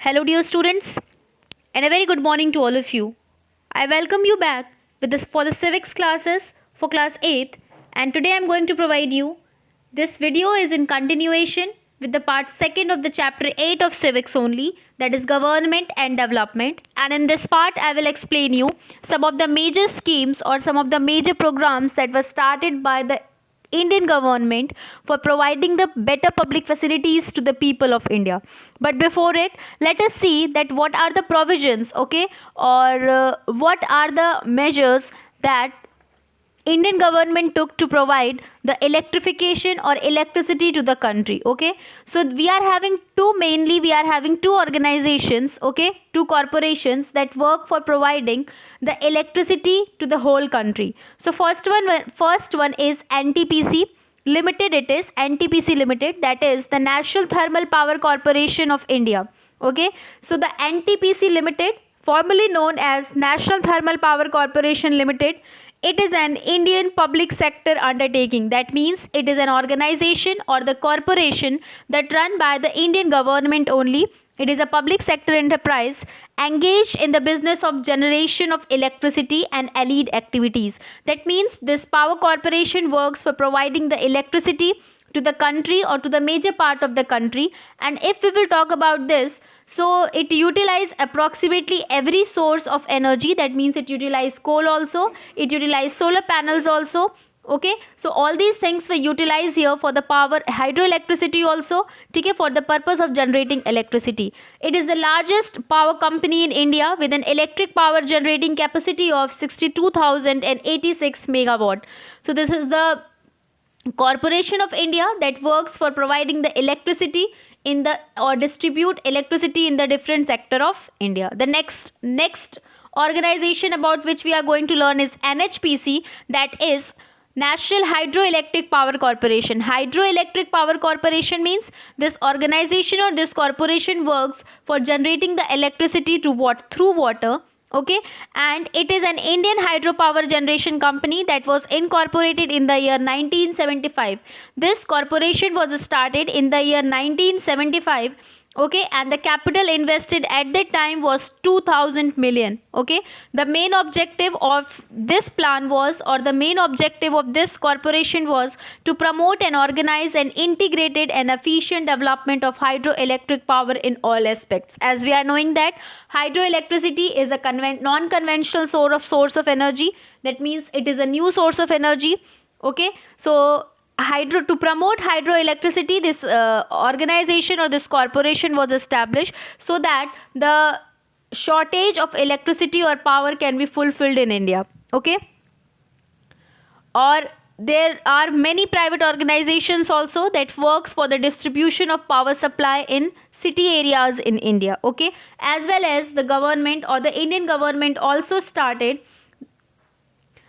Hello, dear students, and a very good morning to all of you. I welcome you back for the civics classes for class 8th, and today I am going to provide you. This video is in continuation with the part 2nd of the chapter 8 of civics only, that is government and development. And in this part, I will explain you some of the major schemes or some of the major programs that were started by the Indian government for providing the better public facilities to the people of India. But before it, let us see that what are the provisions, okay, or what are the measures that Indian government took to provide the electrification or electricity to the country. Okay, so we are having two organizations, okay, two corporations that work for providing the electricity to the whole country. So first one is NTPC Limited. It is NTPC Limited, that is the National Thermal Power Corporation of India. Okay, so the NTPC Limited, formerly known as National Thermal Power Corporation Limited, it is an Indian public sector undertaking. That means it is an organization or the corporation that run by the Indian government only. It is a public sector enterprise engaged in the business of generation of electricity and allied activities. That means this power corporation works for providing the electricity to the country or to the major part of the country. And if we will talk about this, so it utilize approximately every source of energy. That means it utilize coal also, it utilize solar panels also. Okay, so all these things were utilized here for the power, hydroelectricity also, okay, for the purpose of generating electricity. It is the largest power company in India with an electric power generating capacity of 62,086 megawatt. So this is the Corporation of India that works for providing the electricity in the or distribute electricity in the different sector of India. The next organization about which we are going to learn is NHPC, that is National Hydroelectric Power Corporation. Hydroelectric Power Corporation means this organization or this corporation works for generating the electricity through water. Okay, and it is an Indian hydropower generation company that was incorporated in the year 1975. This corporation was started in the year 1975. Okay, and the capital invested at that time was 2000 million. Okay, the main objective of this plan was, or the main objective of this corporation was, to promote and organize an integrated and efficient development of hydroelectric power in all aspects. As we are knowing that hydroelectricity is a non-conventional source of energy. That means it is a new source of energy. Okay, so to promote hydroelectricity, this organization or this corporation was established so that the shortage of electricity or power can be fulfilled in India. Okay, or there are many private organizations also that works for the distribution of power supply in city areas in India. Okay, as well as the government or the Indian government also started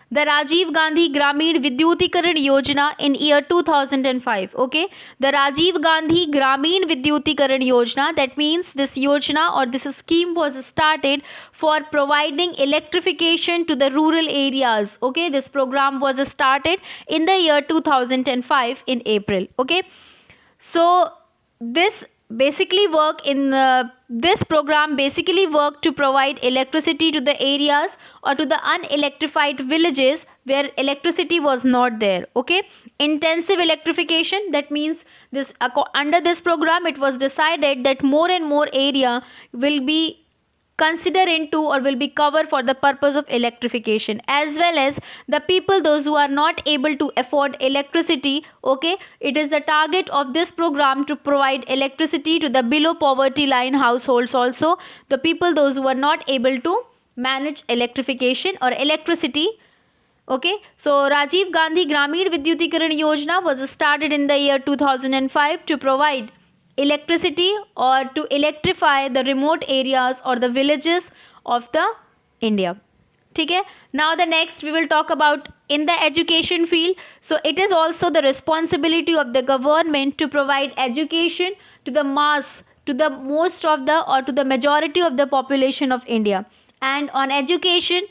the Rajiv Gandhi Grameen Vidyutikaran Yojana in year 2005. Okay, the Rajiv Gandhi Grameen Vidyutikaran Yojana, that means this yojana or this scheme was started for providing electrification to the rural areas. Okay, this program was started in the year 2005 in April. Okay, so this program basically worked to provide electricity to the areas or to the unelectrified villages where electricity was not there. Okay, intensive electrification, that means this under this program it was decided that more and more area will be consider into or will be covered for the purpose of electrification, as well as the people, those who are not able to afford electricity. Okay, it is the target of this program to provide electricity to the below poverty line households also, the people those who are not able to manage electrification or electricity. Okay, so Rajiv Gandhi Grameen Vidyutikaran Yojana was started in the year 2005 to provide electricity or to electrify the remote areas or the villages of the India. Okay, now the next we will talk about in the education field. So it is also the responsibility of the government to provide education to the mass, to the most of the or to the majority of the population of India. And on education,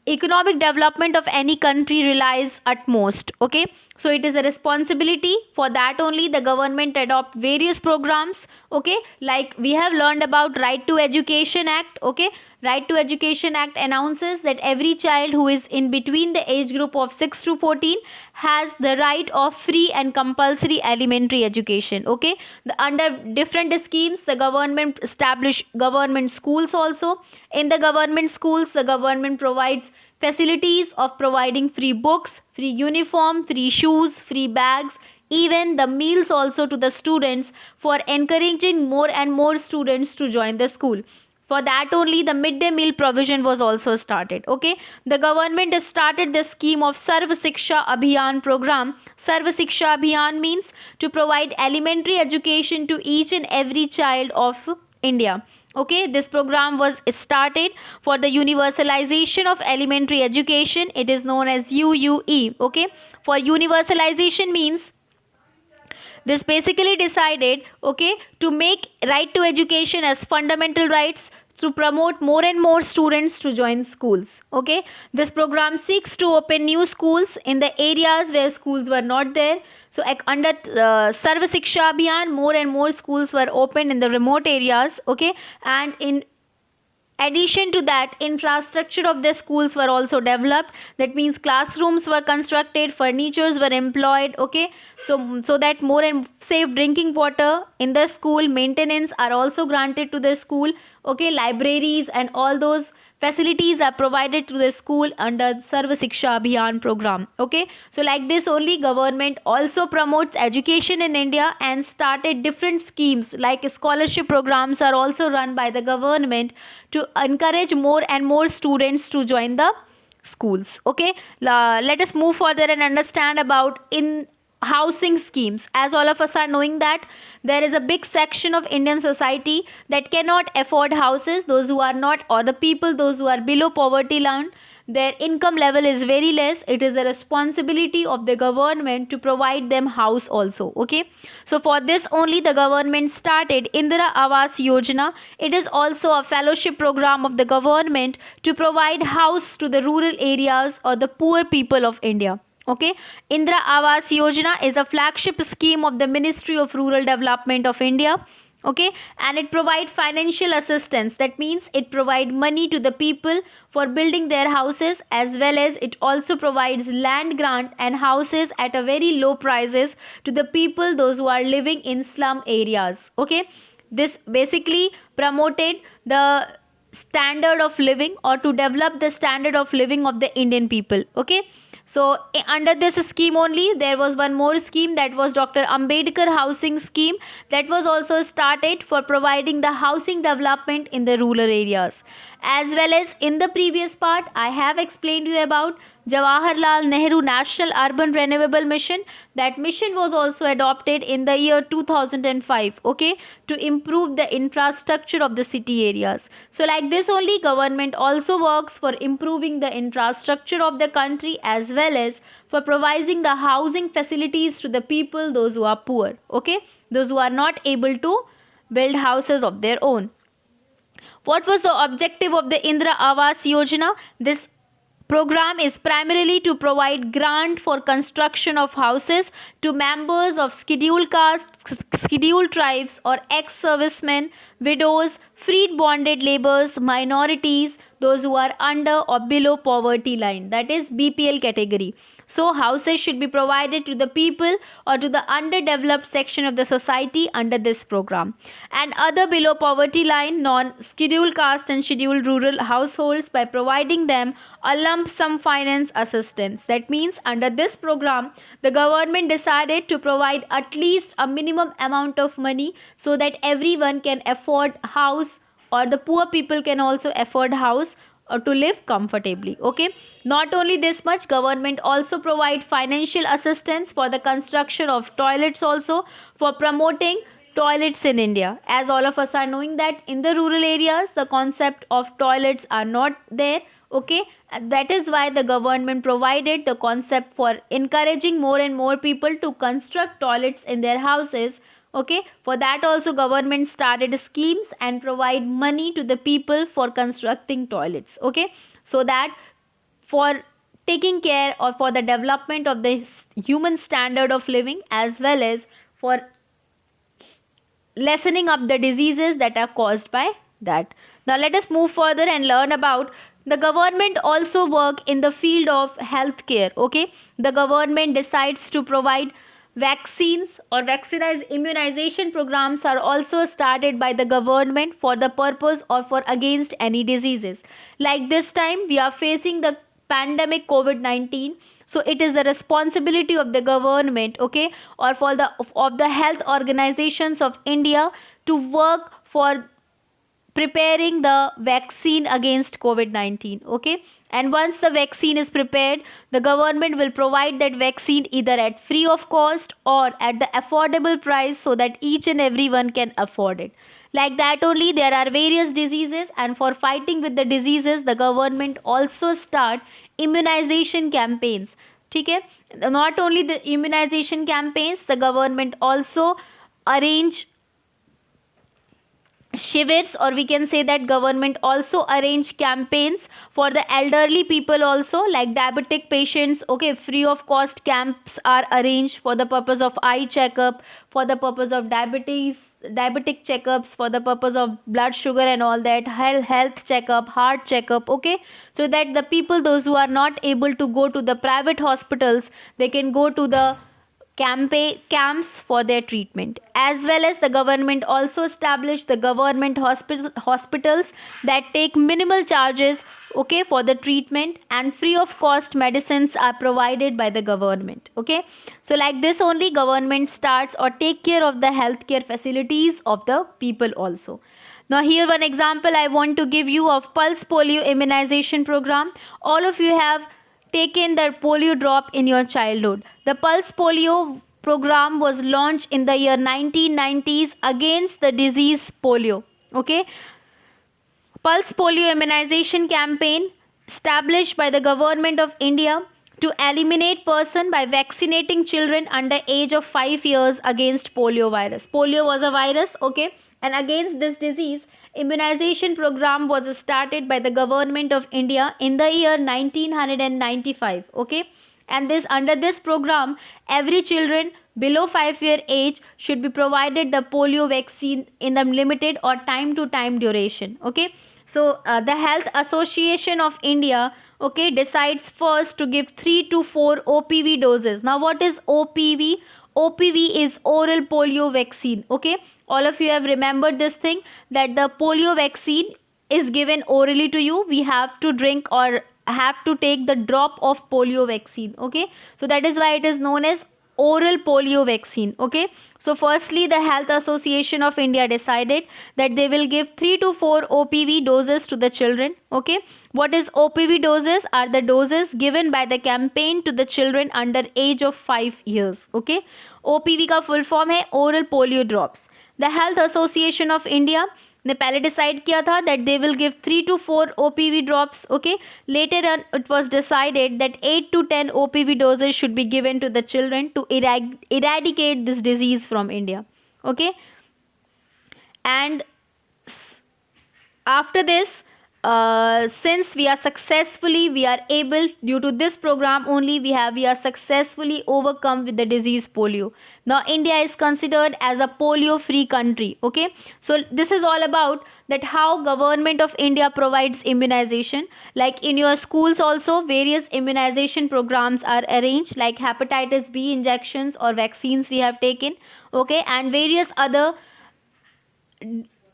economic development of any country relies utmost. Okay, So it is a responsibility for that only the government adopt various programs. Okay, like we have learned about Right to Education Act. Okay, Right to Education Act announces that every child who is in between the age group of 6 to 14 has the right of free and compulsory elementary education. Okay, under different schemes the government establish government schools also. In the government schools the government provides facilities of providing free books, free uniform, free shoes, free bags, even the meals also to the students, for encouraging more and more students to join the school. For that only the midday meal provision was also started. Okay, the government has started the scheme of Sarv Shiksha Abhiyan program. Sarv Shiksha Abhiyan means to provide elementary education to each and every child of India. Okay, this program was started for the universalization of elementary education. It is known as UUE. Okay, for universalization means this basically decided, okay, to make right to education as fundamental rights, to promote more and more students to join schools. Okay, this program seeks to open new schools in the areas where schools were not there. So under Sarva Shiksha Abhiyan, more and more schools were opened in the remote areas. Okay, and in addition to that, infrastructure of the schools were also developed. That means classrooms were constructed, furnitures were employed. Okay, so that more and safe drinking water in the school, maintenance are also granted to the school. Okay, libraries and all those facilities are provided to the school under Sarva Shiksha Abhiyan program. Okay, so like this only government also promotes education in India and started different schemes like scholarship programs are also run by the government to encourage more and more students to join the schools. Okay, let us move further and understand about in housing schemes. As all of us are knowing that there is a big section of Indian society that cannot afford houses. Those who are not, or the people those who are below poverty line, their income level is very less. It is a responsibility of the government to provide them house also. Okay, so for this only the government started Indira Awas Yojana. It is also a fellowship program of the government to provide house to the rural areas or the poor people of India. Okay, Indira Awas Yojana is a flagship scheme of the Ministry of Rural Development of India. Okay, and it provide financial assistance. That means it provide money to the people for building their houses, as well as it also provides land grant and houses at a very low prices to the people those who are living in slum areas. Okay, this basically promoted the standard of living, or to develop the standard of living of the Indian people. Okay, so under this scheme only there was one more scheme, that was Dr. Ambedkar housing scheme, that was also started for providing the housing development in the rural areas. As well as in the previous part I have explained you about Jawaharlal Nehru National Urban Renewable Mission. That mission was also adopted in the year 2005. Okay, to improve the infrastructure of the city areas. So like this only government also works for improving the infrastructure of the country, as well as for providing the housing facilities to the people those who are poor. Okay, those who are not able to build houses of their own. What was the objective of the Indira Awas Yojana? This program is primarily to provide grant for construction of houses to members of scheduled castes, scheduled tribes, or ex-servicemen, widows, freed bonded laborers, minorities, those who are under or below poverty line, that is BPL category. So houses should be provided to the people or to the underdeveloped section of the society under this program. And other below poverty line, non-scheduled caste and scheduled rural households by providing them a lump sum finance assistance. That means under this program, the government decided to provide at least a minimum amount of money so that everyone can afford house, or the poor people can also afford house or to live comfortably. Okay, not only this much, government also provide financial assistance for the construction of toilets, also for promoting toilets in India. As all of us are knowing that in the rural areas the concept of toilets are not there. Okay, that is why the government provided the concept for encouraging more and more people to construct toilets in their houses. Okay, for that also government started schemes and provide money to the people for constructing toilets. Okay, so that for taking care or for the development of the human standard of living, as well as for lessening up the diseases that are caused by that. Now let us move further and learn about the government also work in the field of healthcare. Okay, the government decides to provide vaccines or vaccinized immunization programs are also started by the government for the purpose or for against any diseases. Like this time we are facing the pandemic COVID-19, so it is the responsibility of the government, okay, or for the of the health organizations of India to work for preparing the vaccine against COVID-19. Okay, and once the vaccine is prepared, the government will provide that vaccine either at free of cost or at the affordable price, so that each and everyone can afford it. Like that only, there are various diseases, and for fighting with the diseases, the government also start immunization campaigns. ठीक है, not only the immunization campaigns, the government also arrange shivers, or we can say that government also arrange campaigns for the elderly people also, like diabetic patients. Okay, free of cost camps are arranged for the purpose of eye checkup, for the purpose of diabetic checkups, for the purpose of blood sugar and all that, health checkup, heart checkup. Okay, so that the people, those who are not able to go to the private hospitals, they can go to the camps for their treatment. As well as the government also established the government hospitals that take minimal charges, okay, for the treatment, and free of cost medicines are provided by the government. Okay, so like this only government starts or take care of the healthcare facilities of the people also. Now here one example I want to give you of pulse polio immunization program. All of you have taken the polio drop in your childhood. The Pulse Polio program was launched in the year 1990s against the disease polio. Okay, Pulse Polio immunization campaign established by the government of India to eliminate person by vaccinating children under age of 5 years against polio virus. Polio was a virus, okay, and against this disease, immunization program was started by the government of India in the year 1995. Okay, and this under this program, every children below 5-year age should be provided the polio vaccine in the limited or time to time duration. Okay, so the Health Association of India, okay, decides first to give 3 to 4 OPV doses. Now what is OPV? OPV is oral polio vaccine. Okay, all of you have remembered this thing, that the polio vaccine is given orally to you. We have to drink or have to take the drop of polio vaccine. Okay, so that is why it is known as oral polio vaccine. Okay, so firstly the Health Association of India decided that they will give 3 to 4 OPV doses to the children. Okay, what is OPV doses? Are the doses given by the campaign to the children under age of 5 years. Okay, OPV का full form है oral polio drops. The Health Association of India ने पहले decide किया था that they will give 3 to 4 OPV drops. Okay, later on it was decided that 8 to 10 OPV doses should be given to the children to eradicate this disease from India. Okay, and after this, since we are able, due to this program only, we are successfully overcome with the disease polio. Now India is considered as a polio free country. Okay, so this is all about that how government of India provides immunization. Like in your schools also, various immunization programs are arranged, like hepatitis B injections or vaccines we have taken. Okay, and various other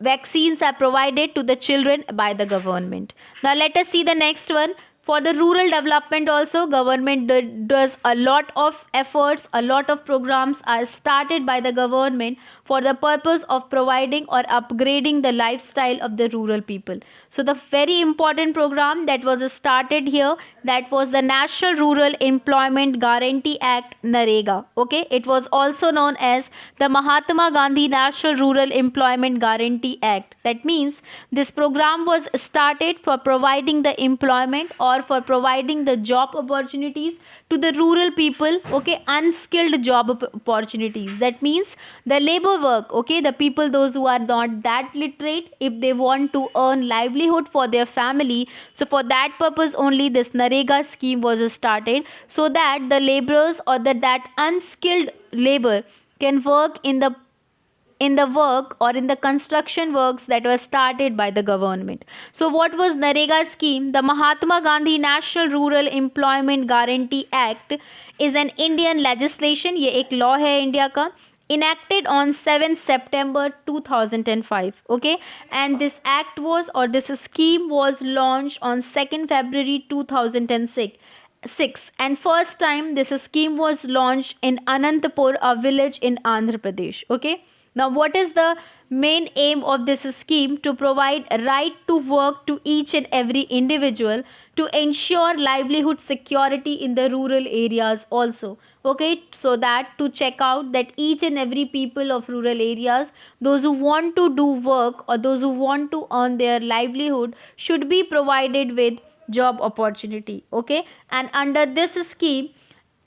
vaccines are provided to the children by the government. Now let us see the next one. For the rural development also, government does a lot of efforts, a lot of programs are started by the government for the purpose of providing or upgrading the lifestyle of the rural people. So the very important program that was started here, that was the National Rural Employment Guarantee Act, NREGA. Okay, it was also known as the Mahatma Gandhi National Rural Employment Guarantee Act. That means this program was started for providing the employment or for providing the job opportunities to the rural people, okay, unskilled job opportunities. That means the labor work, okay, the people, those who are not that literate, if they want to earn livelihood for their family, so for that purpose only this Narega scheme was started, so that the laborers or that unskilled labor can work in the work or in the construction works that were started by the government. So what was Narega scheme? The Mahatma Gandhi National Rural Employment Guarantee Act is an Indian legislation, ये एक law है India का, enacted on 7th September 2005, okay, and this act was, or this scheme was launched on 2nd February 2006, and first time this scheme was launched in Anantapur, a village in Andhra Pradesh, okay. Now what is the main aim of this scheme? To provide right to work to each and every individual, to ensure livelihood security in the rural areas also, okay, so that to check out that each and every people of rural areas, those who want to do work or those who want to earn their livelihood, should be provided with job opportunity, okay. And under this scheme,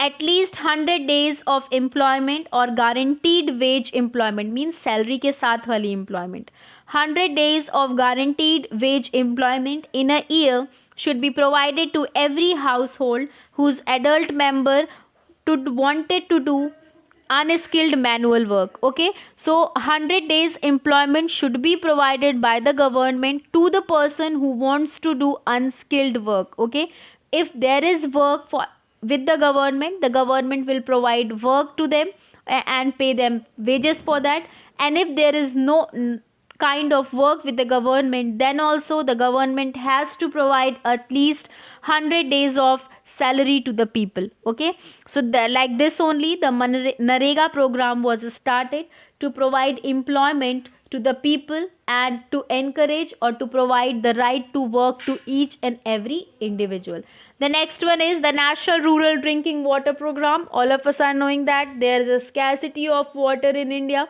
at least 100 days of employment or guaranteed wage employment, means salary के साथ वाली employment, 100 days of guaranteed wage employment in a year should be provided to every household whose adult member to wanted to do unskilled manual work, okay. So 100 days employment should be provided by the government to the person who wants to do unskilled work, okay. If there is work for with the government will provide work to them and pay them wages for that. And if there is no kind of work with the government, then also the government has to provide at least 100 days of salary to the people, okay. So like this only the Narega program was started, to provide employment to the people and to encourage or to provide the right to work to each and every individual. The next one is the National Rural Drinking Water Program. All of us are knowing that there is a scarcity of water in India,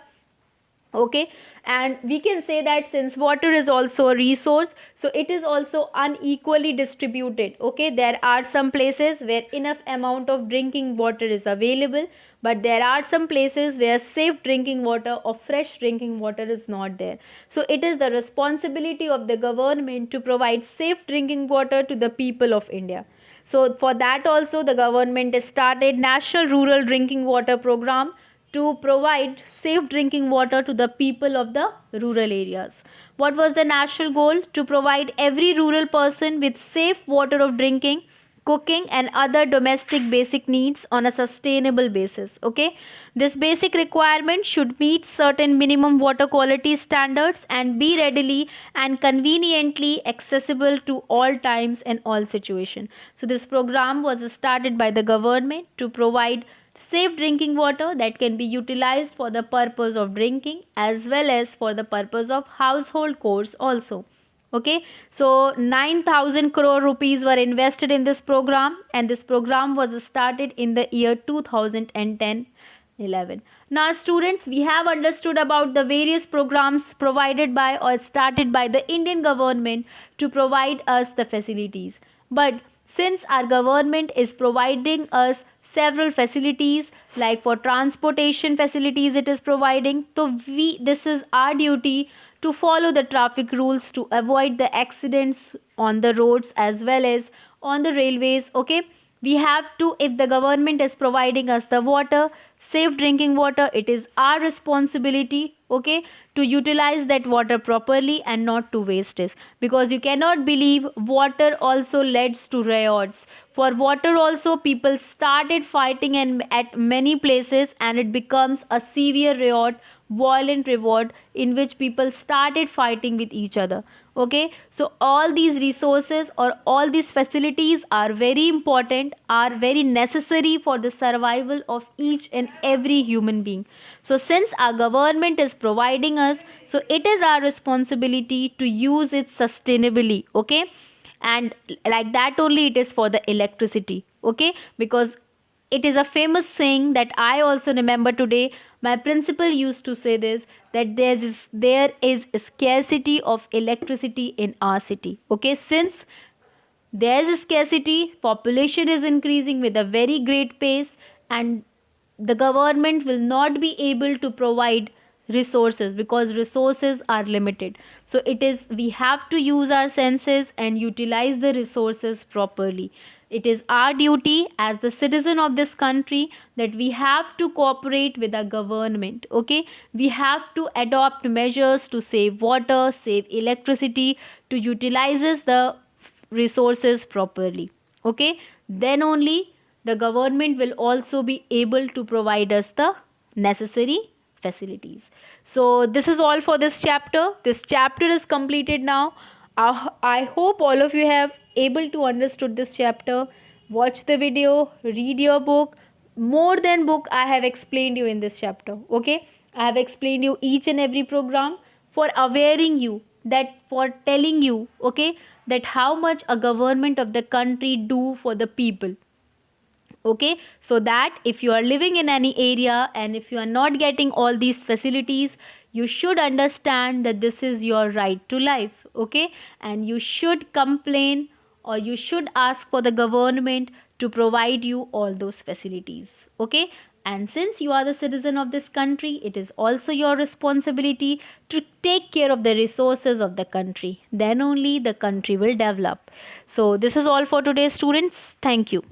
okay, and we can say that since water is also a resource, so it is also unequally distributed, okay. There are some places where enough amount of drinking water is available, but there are some places where safe drinking water or fresh drinking water is not there. So it is the responsibility of the government to provide safe drinking water to the people of India. So for that also the government has started National Rural Drinking Water Program, to provide safe drinking water to the people of the rural areas. What was the national goal? To provide every rural person with safe water of drinking, cooking and other domestic basic needs on a sustainable basis, okay. This basic requirement should meet certain minimum water quality standards and be readily and conveniently accessible to all times and all situations. So this program was started by the government to provide safe drinking water that can be utilized for the purpose of drinking as well as for the purpose of household chores also, okay. So 9,000 crore rupees were invested in this program, and this program was started in the year 2010-11. Now students, we have understood about the various programs provided by or started by the Indian government to provide us the facilities. But since our government is providing us several facilities, like for transportation facilities it is providing, so this is our duty to follow the traffic rules to avoid the accidents on the roads as well as on the railways, okay. We have to, if the government is providing us the water, safe drinking water, it is our responsibility, okay, to utilize that water properly and not to waste it, because you cannot believe water also leads to riots. For water also people started fighting at many places, and it becomes a severe riot, violent revolt in which people started fighting with each other, okay. So all these resources or all these facilities are very important, are very necessary for the survival of each and every human being. So since our government is providing us, so it is our responsibility to use it sustainably, okay. And like that only it is for the electricity, okay, because it is a famous saying that I also remember today. My principal used to say this, that there is scarcity of electricity in our city, okay. Since There is scarcity, population is increasing with a very great pace, and the government will not be able to provide resources because resources are limited. So it is, we have to use our senses and utilize the resources properly. It is our duty as the citizen of this country that we have to cooperate with the government. Okay, we have to adopt measures to save water, save electricity, to utilizes the resources properly. Okay, then only the government will also be able to provide us the necessary facilities. So this is all for this chapter. This chapter is completed now. I hope all of you have able to understood this chapter. Watch the video, read your book. More than book, I have explained you in this chapter. Okay, I have explained you each and every program for awareing you, that for telling you, okay, that how much a government of the country do for the people. Okay, so that if you are living in any area and if you are not getting all these facilities, you should understand that this is your right to life. Okay, and you should complain or you should ask for the government to provide you all those facilities. Okay, and since you are the citizen of this country, it is also your responsibility to take care of the resources of the country. Then only the country will develop. So this is all for today, students. Thank you.